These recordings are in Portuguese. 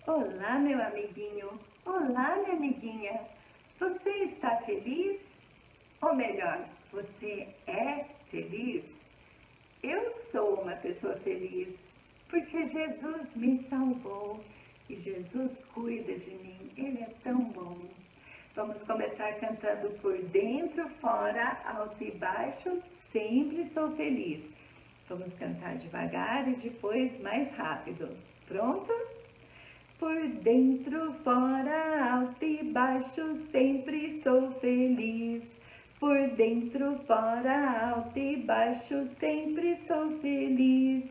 Olá, meu amiguinho. Olá, minha amiguinha. Você está feliz? Ou melhor, você é feliz? Eu sou uma pessoa feliz porque Jesus me salvou e Jesus cuida de mim. Ele é tão bom. Vamos começar cantando por dentro, fora, alto e baixo. Sempre sou feliz. Vamos cantar devagar e depois mais rápido. Pronto? Por dentro, fora, alto e baixo, sempre sou feliz. Por dentro, fora, alto e baixo, sempre sou feliz.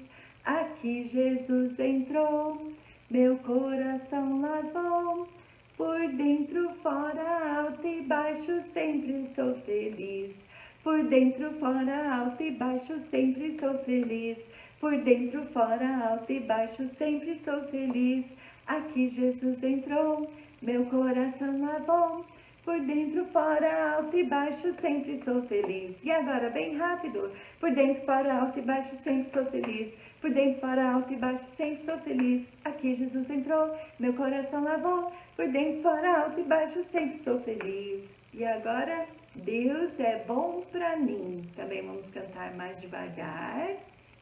Aqui Jesus entrou, meu coração lavou. Por dentro, fora, alto e baixo, sempre sou feliz. Por dentro, fora, alto e baixo, sempre sou feliz. Por dentro, fora, alto e baixo, sempre sou feliz. Aqui Jesus entrou, meu coração lavou. Por dentro, fora, alto e baixo, sempre sou feliz. E agora, bem rápido. Por dentro, fora, alto e baixo, sempre sou feliz. Por dentro, fora, alto e baixo, sempre sou feliz. Aqui Jesus entrou, meu coração lavou. Por dentro, fora, alto e baixo, sempre sou feliz. E agora, Deus é bom pra mim. Também vamos cantar mais devagar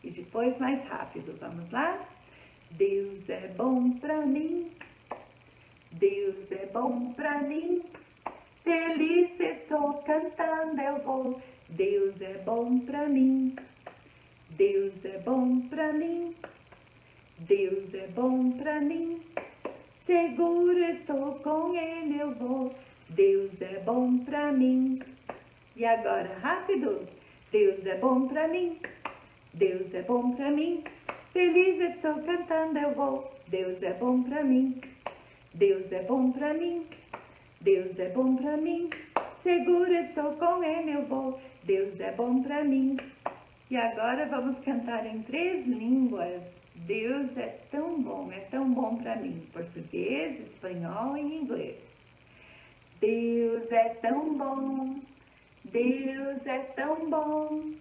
e depois mais rápido. Vamos lá? Deus é bom pra mim, Deus é bom pra mim, feliz estou cantando eu vou. Deus é bom pra mim, Deus é bom pra mim, Deus é bom pra mim, seguro estou com Ele eu vou. Deus é bom pra mim. E agora, rápido, Deus é bom pra mim, Deus é bom pra mim. Feliz estou cantando eu vou. Deus é bom pra mim. Deus é bom pra mim. Deus é bom pra mim. Seguro estou com Ele eu vou. Deus é bom pra mim. E agora vamos cantar em 3 línguas. Deus é tão bom pra mim. Português, espanhol e inglês. Deus é tão bom. Deus é tão bom.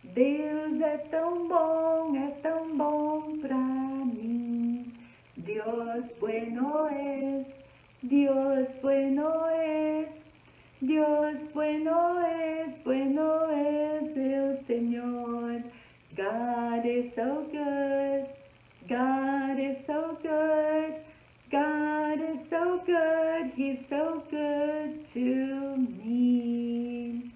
Deus é tão bom pra mim. Dios bueno es, Dios bueno es, Dios bueno es el Señor. God is so good, God is so good, God is so good, He's so good to me.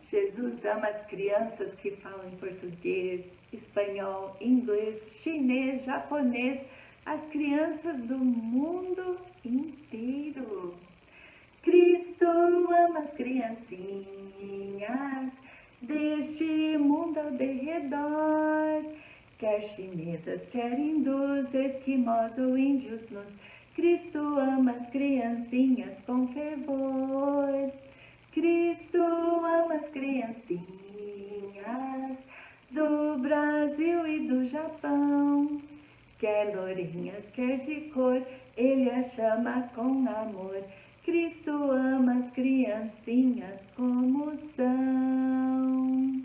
Jesus ama as crianças que falam em português, espanhol, inglês, chinês, japonês, as crianças do mundo inteiro. Cristo ama as criancinhas deste mundo ao derredor. Quer chinesas, quer hindus, esquimós ou índios nus, Cristo ama as criancinhas com fervor. Cristo ama as criancinhas do Brasil e do Japão. Quer lourinhas, quer de cor, Ele as chama com amor. Cristo ama as criancinhas como são.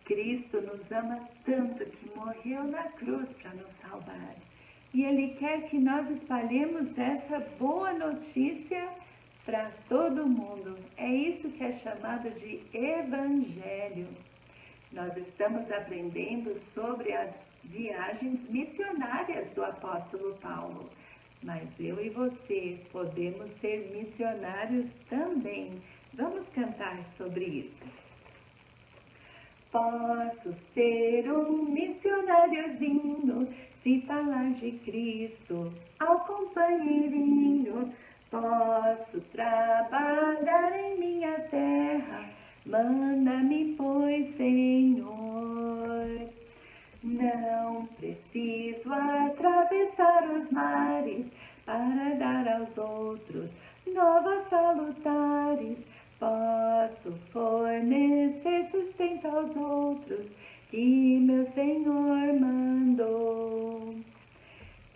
Cristo nos ama tanto que morreu na cruz para nos salvar. E Ele quer que nós espalhemos essa boa notícia para todo mundo. É isso que é chamado de Evangelho. Nós estamos aprendendo sobre as viagens missionárias do apóstolo Paulo. Mas eu e você podemos ser missionários também. Vamos cantar sobre isso. Posso ser um missionáriozinho se falar de Cristo ao companheirinho. Posso trabalhar em minha terra, manda-me, pois, Senhor. Não preciso atravessar os mares para dar aos outros novas salutares. Posso fornecer sustento aos outros que meu Senhor mandou.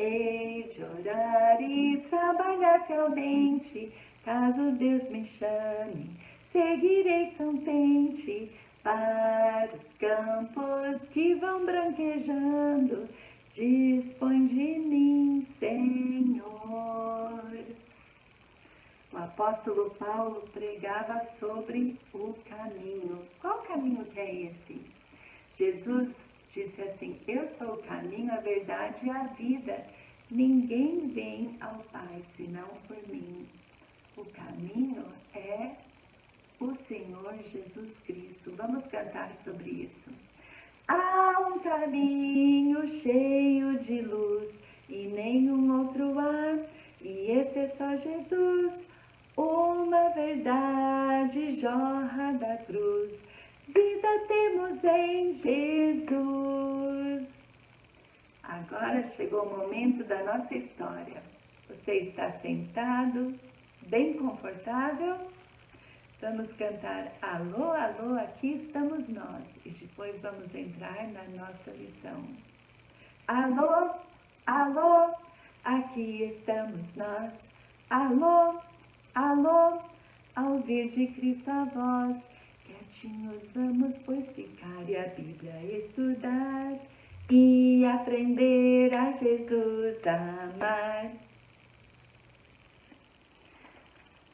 Hei de orar e trabalhar fielmente, caso Deus me chame, seguirei contente para os campos que vão branquejando, dispõe de mim, Senhor. O apóstolo Paulo pregava sobre o caminho. Qual caminho que é esse? Jesus disse assim: eu sou o caminho, a verdade e a vida. Ninguém vem ao Pai senão por mim. O caminho é o Senhor Jesus Cristo. Vamos cantar sobre isso. Há um caminho cheio de luz e nenhum outro há, e esse é só Jesus. Uma verdade jorra da cruz, vida temos em Jesus. Agora chegou o momento da nossa história. Você está sentado, bem confortável? Vamos cantar Alô, alô, aqui estamos nós. E depois vamos entrar na nossa lição. Alô, alô, aqui estamos nós. Alô, alô, ao ouvir de Cristo a voz. Quietinhos vamos, pois, ficar e a Bíblia estudar e aprender a Jesus amar.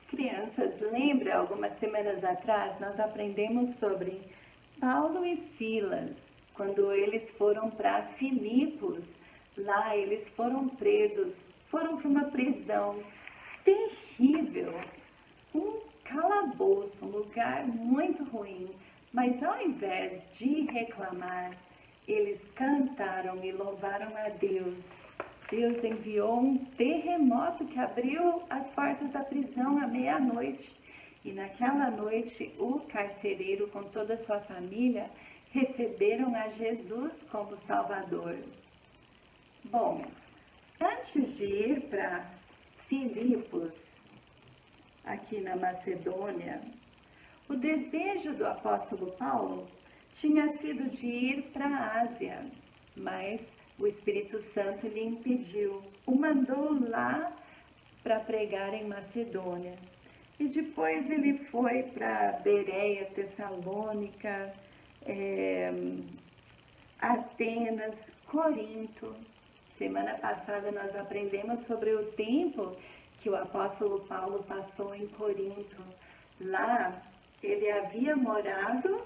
Crianças, lembra, algumas semanas atrás nós aprendemos sobre Paulo e Silas, quando eles foram para Filipos. Lá eles foram presos, foram para uma prisão terrível, um calabouço, um lugar muito ruim. Mas ao invés de reclamar, eles cantaram e louvaram a Deus. Deus enviou um terremoto que abriu as portas da prisão à meia-noite. E naquela noite, o carcereiro com toda a sua família receberam a Jesus como Salvador. Bom, antes de ir para Filipos, aqui na Macedônia, o desejo do apóstolo Paulo tinha sido de ir para a Ásia, mas o Espírito Santo lhe impediu, o mandou lá para pregar em Macedônia. E depois ele foi para Bereia, Tessalônica, Atenas, Corinto. Semana passada nós aprendemos sobre o tempo que o apóstolo Paulo passou em Corinto. Lá ele havia morado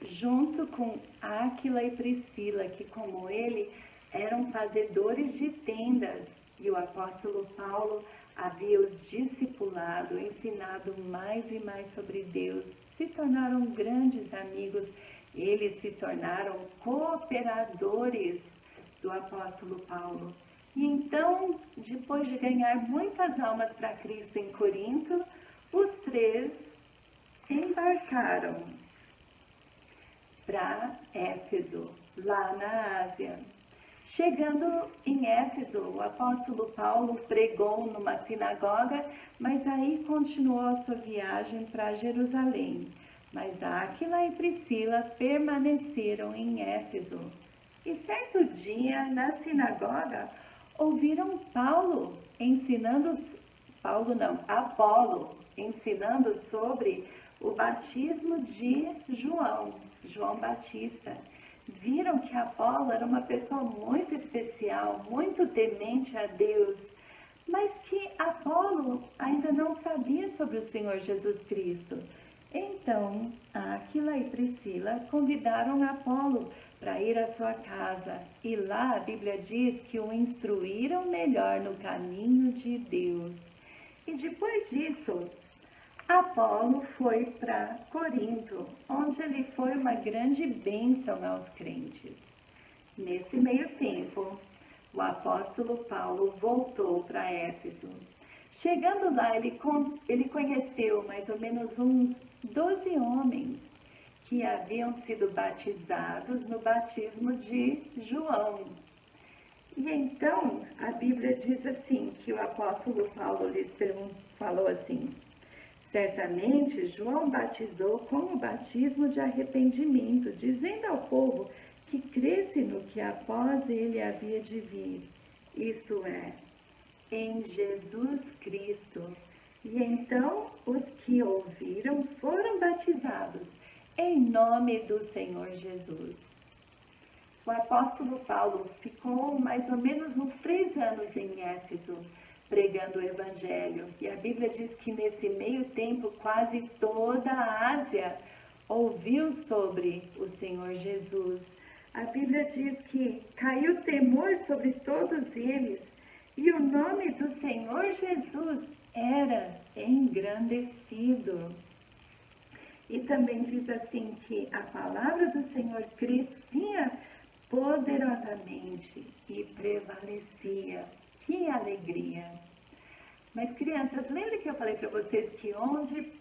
junto com Áquila e Priscila, que como ele eram fazedores de tendas, e o apóstolo Paulo havia os discipulado, ensinado mais e mais sobre Deus, se tornaram grandes amigos, eles se tornaram cooperadores do apóstolo Paulo. E então, depois de ganhar muitas almas para Cristo em Corinto, os três embarcaram para Éfeso, lá na Ásia. Chegando em Éfeso, o apóstolo Paulo pregou numa sinagoga, mas aí continuou a sua viagem para Jerusalém. Mas Áquila e Priscila permaneceram em Éfeso. E certo dia, na sinagoga, ouviram Apolo ensinando sobre o batismo de João Batista. Viram que Apolo era uma pessoa muito especial, muito temente a Deus, mas que Apolo ainda não sabia sobre o Senhor Jesus Cristo. Então, Áquila e Priscila convidaram Apolo para ir à sua casa, e lá a Bíblia diz que o instruíram melhor no caminho de Deus. E depois disso, Apolo foi para Corinto, onde ele foi uma grande bênção aos crentes. Nesse meio tempo, o apóstolo Paulo voltou para Éfeso. Chegando lá, ele conheceu mais ou menos uns 12 homens que haviam sido batizados no batismo de João. E então, a Bíblia diz assim, que o apóstolo Paulo lhes falou assim: certamente João batizou com o batismo de arrependimento, dizendo ao povo que cresce no que após ele havia de vir, isso é, em Jesus Cristo. E então os que ouviram foram batizados em nome do Senhor Jesus. O apóstolo Paulo ficou mais ou menos uns 3 anos em Éfeso, pregando o Evangelho. E a Bíblia diz que nesse meio tempo quase toda a Ásia ouviu sobre o Senhor Jesus. A Bíblia diz que caiu temor sobre todos eles e o nome do Senhor Jesus era engrandecido. E também diz assim que a palavra do Senhor crescia poderosamente e prevalecia. Que alegria! Mas crianças, lembra que eu falei para vocês que onde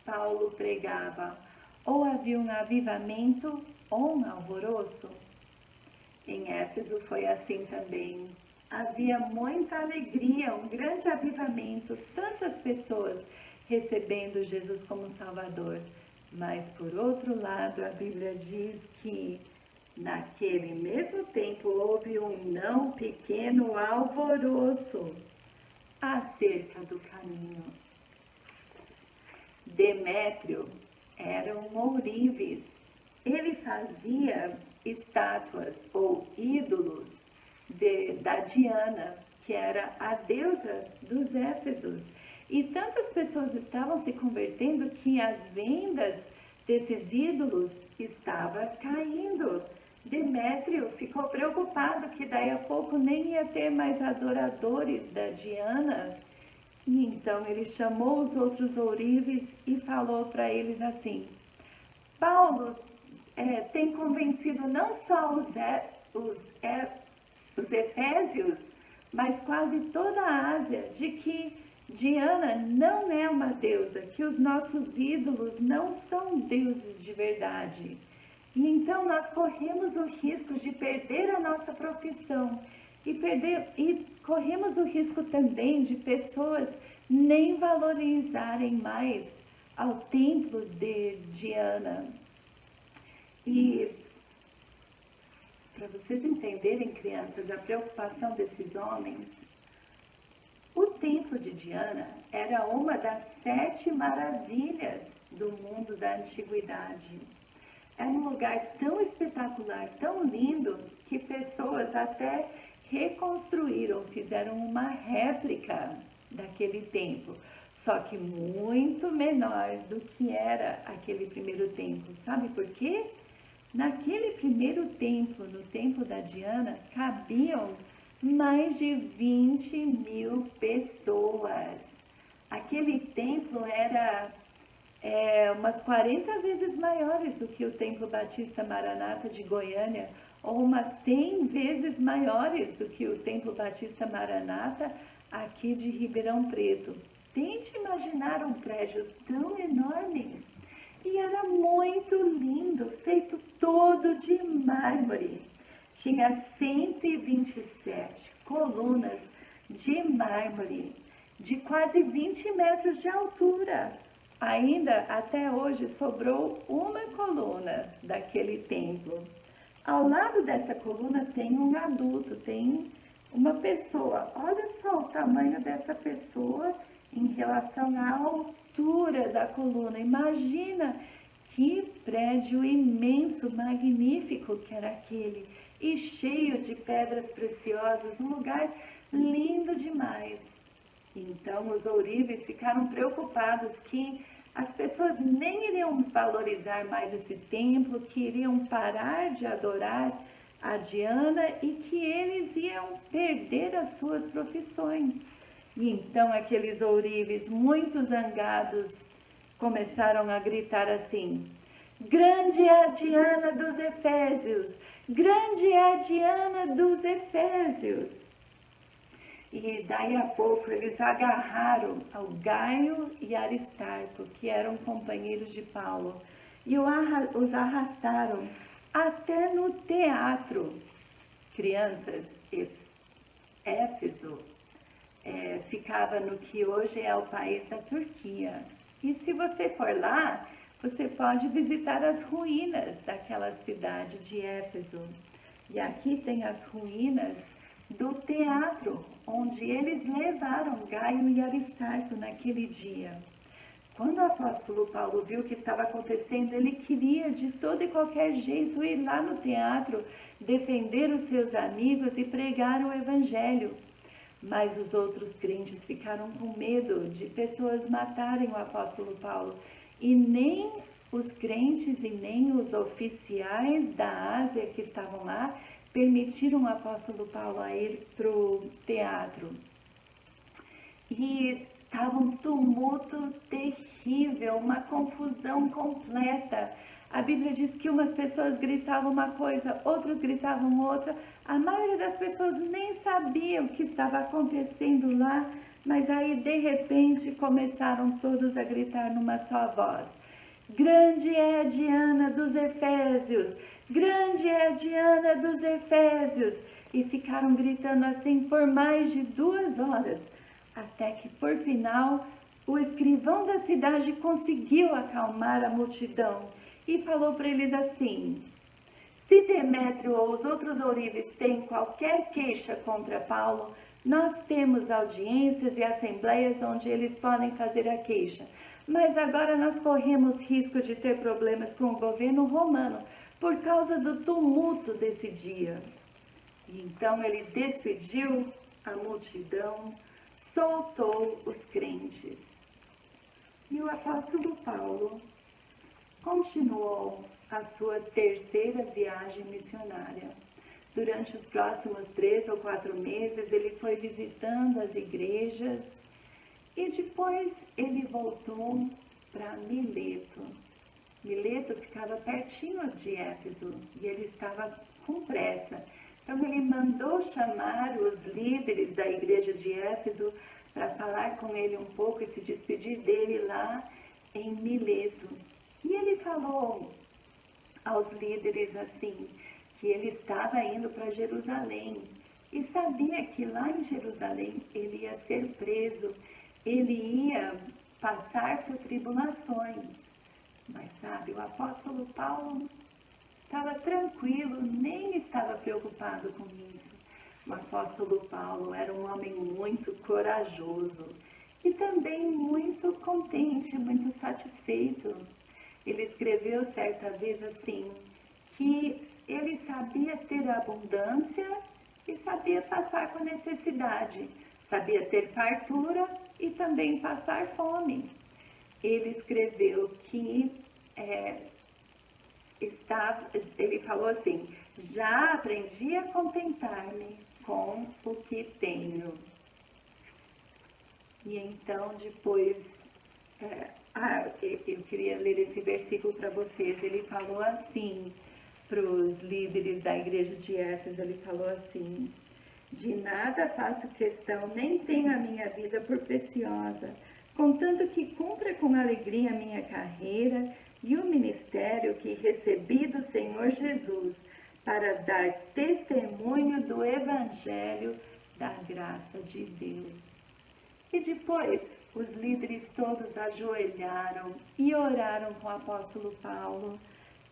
Paulo pregava, ou havia um avivamento ou um alvoroço? Em Éfeso foi assim também. Havia muita alegria, um grande avivamento, tantas pessoas recebendo Jesus como Salvador. Mas, por outro lado, a Bíblia diz que naquele mesmo tempo houve um não pequeno alvoroço acerca do caminho. Demétrio era um ourives. Ele fazia estátuas ou ídolos da Diana, que era a deusa dos Éfesos. E tantas pessoas estavam se convertendo que as vendas desses ídolos estavam caindo. Demétrio ficou preocupado que daí a pouco nem ia ter mais adoradores da Diana. E então ele chamou os outros ourives e falou para eles assim: Paulo tem convencido não só os efésios, mas quase toda a Ásia de que Diana não é uma deusa, que os nossos ídolos não são deuses de verdade. E então nós corremos o risco de perder a nossa profissão e corremos o risco também de pessoas nem valorizarem mais ao templo de Diana. E para vocês entenderem, crianças, a preocupação desses homens, o templo de Diana era uma das 7 maravilhas do mundo da antiguidade. Era um lugar tão espetacular, tão lindo, que pessoas até reconstruíram, fizeram uma réplica daquele templo, só que muito menor do que era aquele primeiro templo. Sabe por quê? Naquele primeiro templo, no templo da Diana, cabiam mais de 20.000 pessoas. Aquele templo era umas 40 vezes maiores do que o Templo Batista Maranata de Goiânia, ou umas 100 vezes maiores do que o Templo Batista Maranata aqui de Ribeirão Preto. Tente imaginar um prédio tão enorme. E era muito lindo, feito todo de mármore. Tinha 127 colunas de mármore, de quase 20 metros de altura. Ainda até hoje sobrou uma coluna daquele templo. Ao lado dessa coluna tem um adulto, tem uma pessoa. Olha só o tamanho dessa pessoa em relação à altura da coluna. Imagina que prédio imenso, magnífico que era aquele, e cheio de pedras preciosas, um lugar lindo demais. Então os ourives ficaram preocupados que as pessoas nem iriam valorizar mais esse templo, que iriam parar de adorar a Diana e que eles iam perder as suas profissões. E então aqueles ourives, muito zangados, começaram a gritar assim: grande é a Diana dos Efésios! Grande é a Diana dos Efésios! E daí a pouco eles agarraram ao Gaio e Aristarco, que eram companheiros de Paulo, e os arrastaram até no teatro. Crianças, Éfeso ficava no que hoje é o país da Turquia. E se você for lá, você pode visitar as ruínas daquela cidade de Éfeso. E aqui tem as ruínas do teatro, onde eles levaram Gaio e Aristarco naquele dia. Quando o apóstolo Paulo viu o que estava acontecendo, ele queria de todo e qualquer jeito ir lá no teatro, defender os seus amigos e pregar o evangelho. Mas os outros crentes ficaram com medo de pessoas matarem o apóstolo Paulo. E nem os crentes e nem os oficiais da Ásia que estavam lá permitiram o apóstolo Paulo a ir para o teatro. E estava um tumulto terrível, uma confusão completa. A Bíblia diz que umas pessoas gritavam uma coisa, outras gritavam outra. A maioria das pessoas nem sabia o que estava acontecendo lá, mas aí de repente começaram todos a gritar numa só voz: grande é a Diana dos Efésios! Grande é a Diana dos Efésios! E ficaram gritando assim por mais de 2 horas, até que por final o escrivão da cidade conseguiu acalmar a multidão e falou para eles assim: se Demétrio ou os outros ourives têm qualquer queixa contra Paulo, nós temos audiências e assembleias onde eles podem fazer a queixa. Mas agora nós corremos risco de ter problemas com o governo romano por causa do tumulto desse dia. E então ele despediu a multidão, soltou os crentes. E o apóstolo Paulo continuou a sua 3ª viagem missionária. Durante os próximos 3 ou 4 meses, ele foi visitando as igrejas e depois ele voltou para Mileto. Mileto ficava pertinho de Éfeso e ele estava com pressa. Então ele mandou chamar os líderes da igreja de Éfeso para falar com ele um pouco e se despedir dele lá em Mileto. E ele falou aos líderes assim, que ele estava indo para Jerusalém e sabia que lá em Jerusalém ele ia ser preso, ele ia passar por tribulações. Mas sabe, o apóstolo Paulo estava tranquilo, nem estava preocupado com isso. O apóstolo Paulo era um homem muito corajoso e também muito contente, muito satisfeito. Ele escreveu certa vez assim, que ele sabia ter abundância e sabia passar com necessidade, sabia ter fartura e também passar fome. Ele escreveu que ele falou assim: já aprendi a contentar-me com o que tenho. E então depois, eu queria ler esse versículo para vocês. Ele falou assim para os líderes da igreja de Éfeso, ele falou assim: de nada faço questão, nem tenho a minha vida por preciosa, contanto que cumpra com alegria a minha carreira e o ministério que recebi do Senhor Jesus, para dar testemunho do Evangelho da graça de Deus. E depois, os líderes todos ajoelharam e oraram com o apóstolo Paulo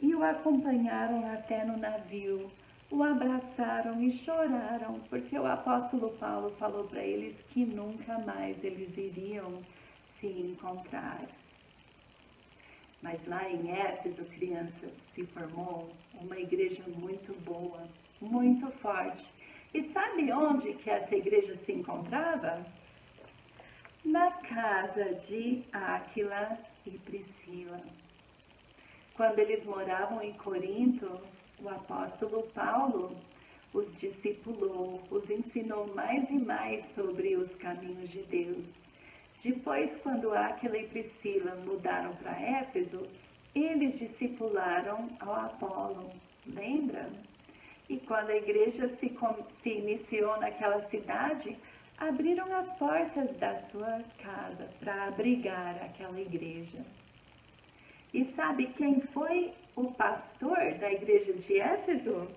e o acompanharam até no navio, o abraçaram e choraram, porque o apóstolo Paulo falou para eles que nunca mais eles iriam se encontrar. Mas lá em Éfeso, crianças, se formou uma igreja muito boa, muito forte. E sabe onde que essa igreja se encontrava? Na casa de Áquila e Priscila. Quando eles moravam em Corinto, o apóstolo Paulo os discipulou, os ensinou mais e mais sobre os caminhos de Deus. Depois, quando Áquila e Priscila mudaram para Éfeso, eles discipularam ao Apolo, lembra? E quando a igreja se iniciou naquela cidade, abriram as portas da sua casa para abrigar aquela igreja. E sabe quem foi o pastor da igreja de Éfeso?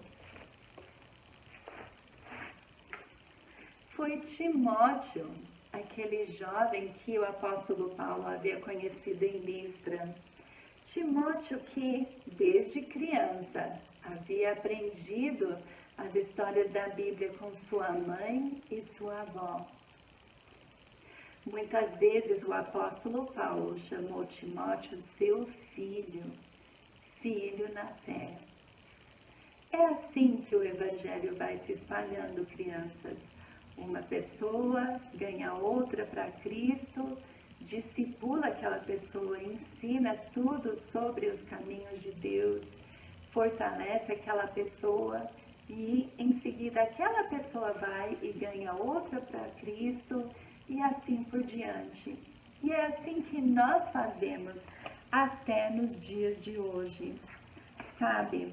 Foi Timóteo, aquele jovem que o apóstolo Paulo havia conhecido em Listra. Timóteo que, desde criança, havia aprendido as histórias da Bíblia com sua mãe e sua avó. Muitas vezes o apóstolo Paulo chamou Timóteo seu filho, filho na fé. É assim que o Evangelho vai se espalhando, crianças. Uma pessoa ganha outra para Cristo, discipula aquela pessoa, ensina tudo sobre os caminhos de Deus, fortalece aquela pessoa e em seguida aquela pessoa vai e ganha outra para Cristo e assim por diante. E é assim que nós fazemos até nos dias de hoje, sabe?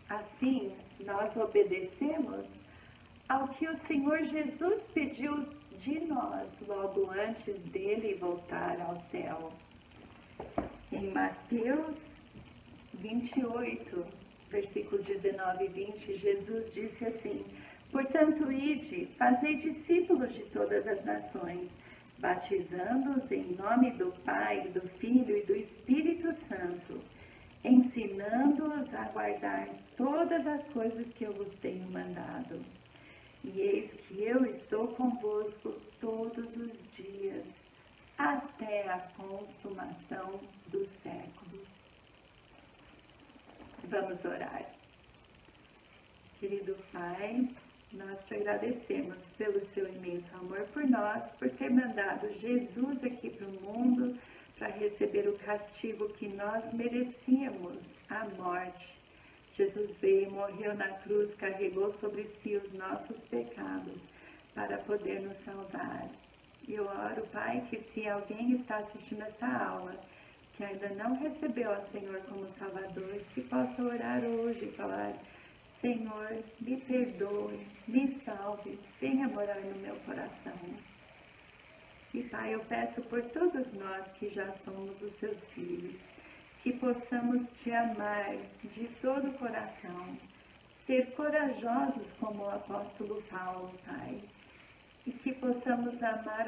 Assim, nós obedecemos ao que o Senhor Jesus pediu de nós logo antes dele voltar ao céu. Em Mateus 28, versículos 19 e 20, Jesus disse assim: portanto, ide, fazei discípulos de todas as nações, batizando-os em nome do Pai, do Filho e do Espírito Santo, ensinando-os a guardar todas as coisas que eu vos tenho mandado. E eis que eu estou convosco todos os dias, até a consumação dos séculos. Vamos orar. Querido Pai, nós te agradecemos pelo seu imenso amor por nós, por ter mandado Jesus aqui para o mundo para receber o castigo que nós merecíamos, a morte. Jesus veio e morreu na cruz, carregou sobre si os nossos pecados para poder nos salvar. E eu oro, Pai, que se alguém está assistindo essa aula, que ainda não recebeu ao Senhor como Salvador, que possa orar hoje e falar: Senhor, me perdoe, me salve, venha morar no meu coração. E Pai, eu peço por todos nós que já somos os seus filhos, que possamos te amar de todo o coração, ser corajosos como o apóstolo Paulo, Pai, e que possamos amar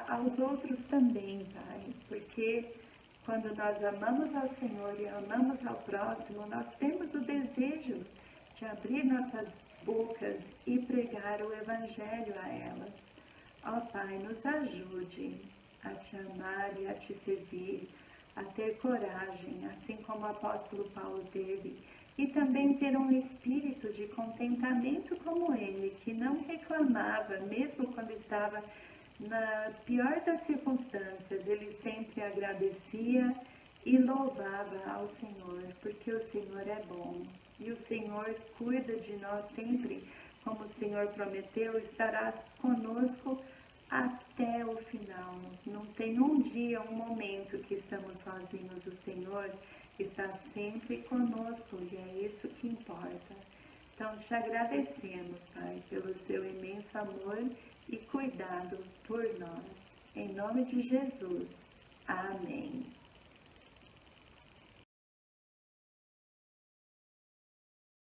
aos outros também, Pai, porque quando nós amamos ao Senhor e amamos ao próximo, nós temos o desejo de abrir nossas bocas e pregar o Evangelho a elas. Ó Pai, nos ajude a te amar e a te servir, a ter coragem, assim como o apóstolo Paulo teve, e também ter um espírito de contentamento como ele, que não reclamava, mesmo quando estava na pior das circunstâncias, ele sempre agradecia e louvava ao Senhor, porque o Senhor é bom, e o Senhor cuida de nós sempre, como o Senhor prometeu, estará conosco até o final. Não tem um dia, um momento que estamos sozinhos. O Senhor está sempre conosco e é isso que importa. Então, te agradecemos, Pai, pelo seu imenso amor e cuidado por nós. Em nome de Jesus. Amém.